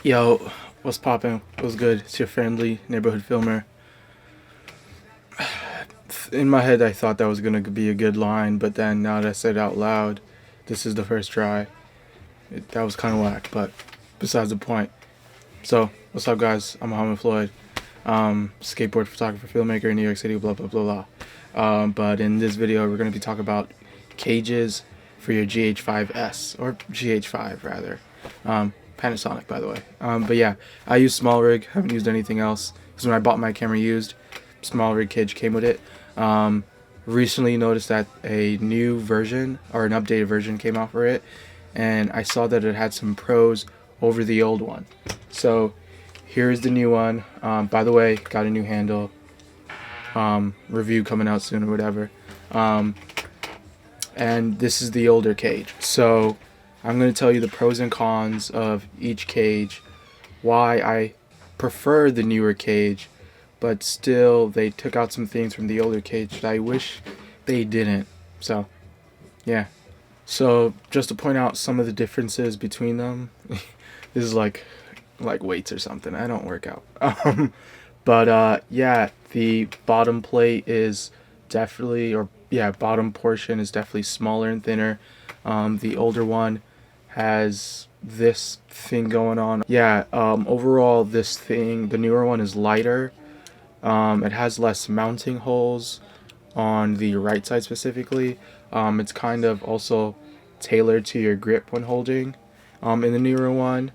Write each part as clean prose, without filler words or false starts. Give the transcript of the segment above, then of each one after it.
Yo, what's poppin'? What's good? It's your friendly neighborhood filmer. In my head, I thought that was gonna be a good line, but then now that I said it out loud, this is the first try. That was kind of whack, but besides the point. So, what's up, guys? I'm Muhammad Floyd, skateboard photographer, filmmaker in New York City, blah blah blah blah. But in this video, we're gonna be talking about cages for your GH5S or GH5 rather. Panasonic, by the way. But yeah, I use smallrig. Haven't used anything else because when I bought my camera used, smallrig cage came with it. Recently noticed that a new version or an updated version came out for it, and I saw that it had some pros over the old one. So here's the new one. By the way, got a new handle. Review coming out soon or whatever. And this is the older cage. So I'm going to tell you the pros and cons of each cage, why I prefer the newer cage, but still they took out some things from the older cage that I wish they didn't. So yeah. So just to point out some of the differences between them, this is like weights or something. I don't work out. But yeah, the bottom plate is definitely, or yeah, bottom portion is definitely smaller and thinner. The older one has this thing going on. Yeah, overall this thing, the newer one is lighter. It has less mounting holes on the right side specifically. It's kind of also tailored to your grip when holding. In the newer one,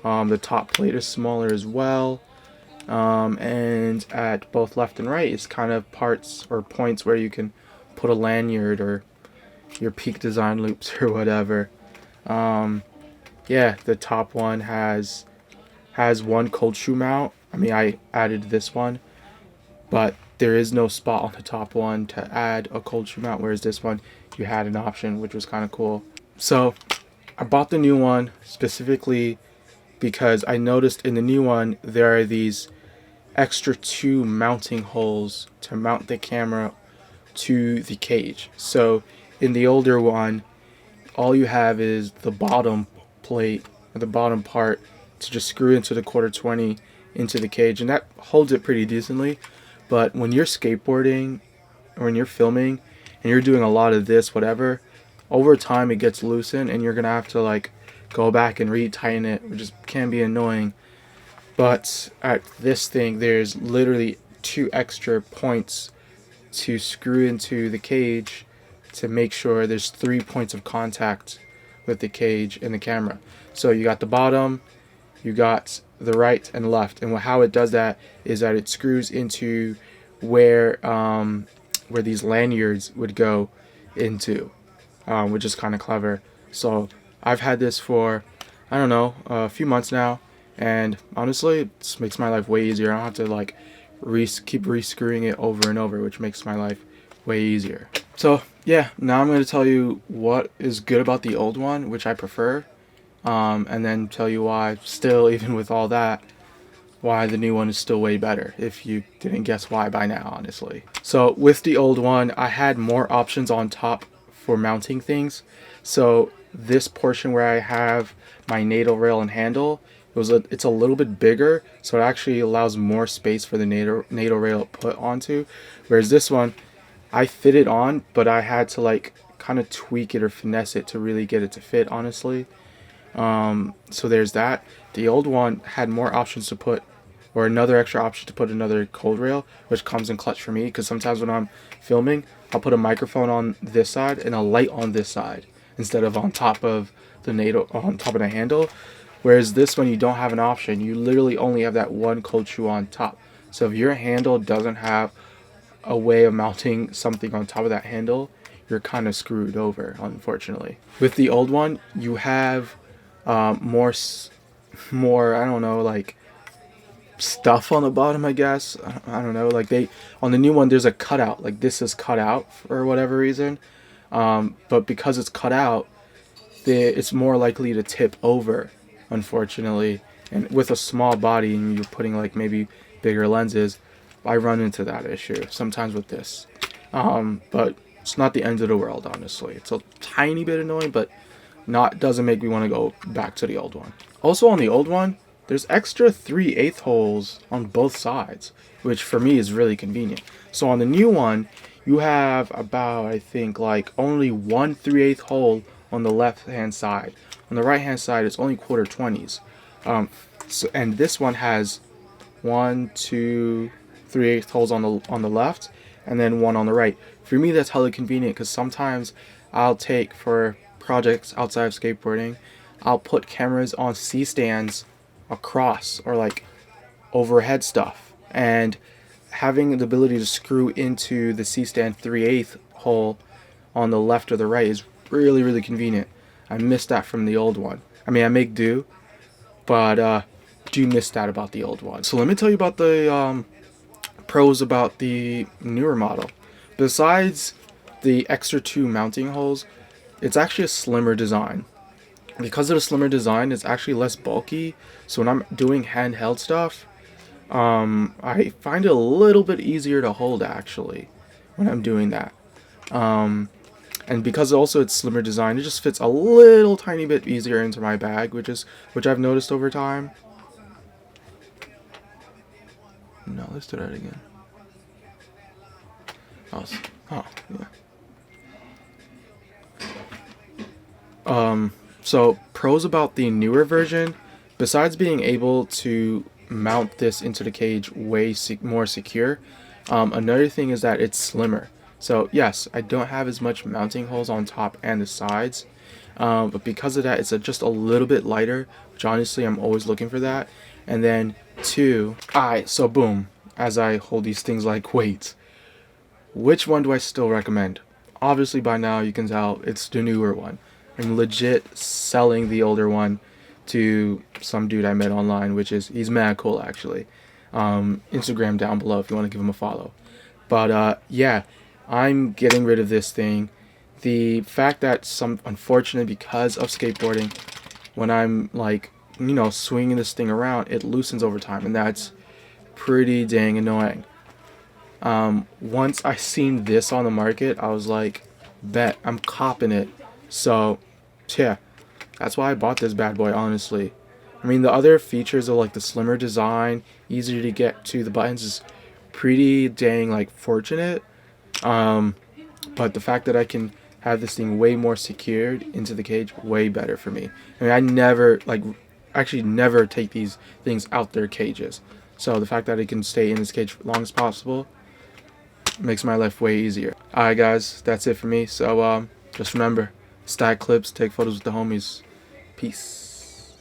the top plate is smaller as well. And at both left and right, it's kind of parts or points where you can put a lanyard or your peak design loops or whatever. Yeah, the top one has one cold shoe mount. I mean, I added this one, but there is no spot on the top one to add a cold shoe mount, whereas this one you had an option, which was kind of cool. So I bought the new one specifically because I noticed in the new one there are these extra 2 mounting holes to mount the camera to the cage. So in the older one, all you have is the bottom plate or the bottom part to just screw into the 1/4 20 into the cage, and that holds it pretty decently. But when you're skateboarding or when you're filming and you're doing a lot of this whatever, over time it gets loosened and you're gonna have to like go back and re-tighten it, which can be annoying. But at this thing, there's literally 2 extra points to screw into the cage to make sure there's 3 points of contact with the cage and the camera. So you got the bottom, you got the right and left, and how it does that is that it screws into where these lanyards would go into, which is kind of clever. So I've had this for, I don't know, a few months now, and honestly, it makes my life way easier. I don't have to like keep re-screwing it over and over, which makes my life way easier. So yeah, now I'm going to tell you what is good about the old one, which I prefer, and then tell you why, still, even with all that, why the new one is still way better, if you didn't guess why by now, honestly. So with the old one, I had more options on top for mounting things. So this portion where I have my NATO rail and handle, it's a little bit bigger, so it actually allows more space for the NATO rail to put onto. Whereas this one, I fit it on, but I had to like kind of tweak it or finesse it to really get it to fit, honestly. So there's that. The old one had more options to put, or another extra option to put another cold rail, which comes in clutch for me, because sometimes when I'm filming, I'll put a microphone on this side and a light on this side instead of on top of the NATO, on top of the handle. Whereas this one, you don't have an option. You literally only have that one cold shoe on top. So if your handle doesn't have a way of mounting something on top of that handle, you're kind of screwed over, unfortunately. With the old one, you have more, I don't know, like stuff on the bottom, I guess. I don't know, like on the new one, there's a cutout, like this is cut out for whatever reason. But because it's cut out, it's more likely to tip over, unfortunately. And with a small body and you're putting like maybe bigger lenses, I run into that issue sometimes with this. But it's not the end of the world, honestly. It's a tiny bit annoying, but doesn't make me want to go back to the old one. Also on the old one, there's extra 3/8 holes on both sides, which for me is really convenient. So on the new one, you have about, I think, like only one 3/8 hole on the left hand side. On the right hand side, it's only quarter 20s. And this one has one, two, 3/8 holes on the left, and then one on the right. For me, that's hella convenient because sometimes I'll take for projects outside of skateboarding, I'll put cameras on C stands across or like overhead stuff, and having the ability to screw into the C stand 3/8 hole on the left or the right is really convenient. I miss that from the old one. I mean, I make do, but do miss that about the old one. So let me tell you about the pros about the newer model. Besides the extra 2 mounting holes, it's actually a slimmer design. Because of the slimmer design, it's actually less bulky. So when I'm doing handheld stuff, I find it a little bit easier to hold actually when I'm doing that. And because also it's slimmer design, it just fits a little tiny bit easier into my bag, which I've noticed over time. No, let's do that again. Oh, yeah. So pros about the newer version, besides being able to mount this into the cage way more secure, another thing is that it's slimmer. So yes, I don't have as much mounting holes on top and the sides, but because of that, it's just a little bit lighter, which honestly I'm always looking for that. And then 2, alright, so boom, as I hold these things like weights, which one do I still recommend? Obviously by now you can tell it's the newer one. I'm legit selling the older one to some dude I met online, he's mad cool actually. Instagram down below if you want to give him a follow. But yeah, I'm getting rid of this thing. The fact that unfortunately because of skateboarding, when I'm like, swinging this thing around, it loosens over time, and that's pretty dang annoying. Once I seen this on the market, I was like, bet, I'm copping it. So, yeah, that's why I bought this bad boy, honestly. I mean, the other features of like the slimmer design, easier to get to the buttons is pretty dang like fortunate. But the fact that I can have this thing way more secured into the cage, way better for me. I mean, I never never take these things out their cages. So the fact that it can stay in this cage for as long as possible makes my life way easier. Alright guys, that's it for me. So just remember, stack clips, take photos with the homies. Peace.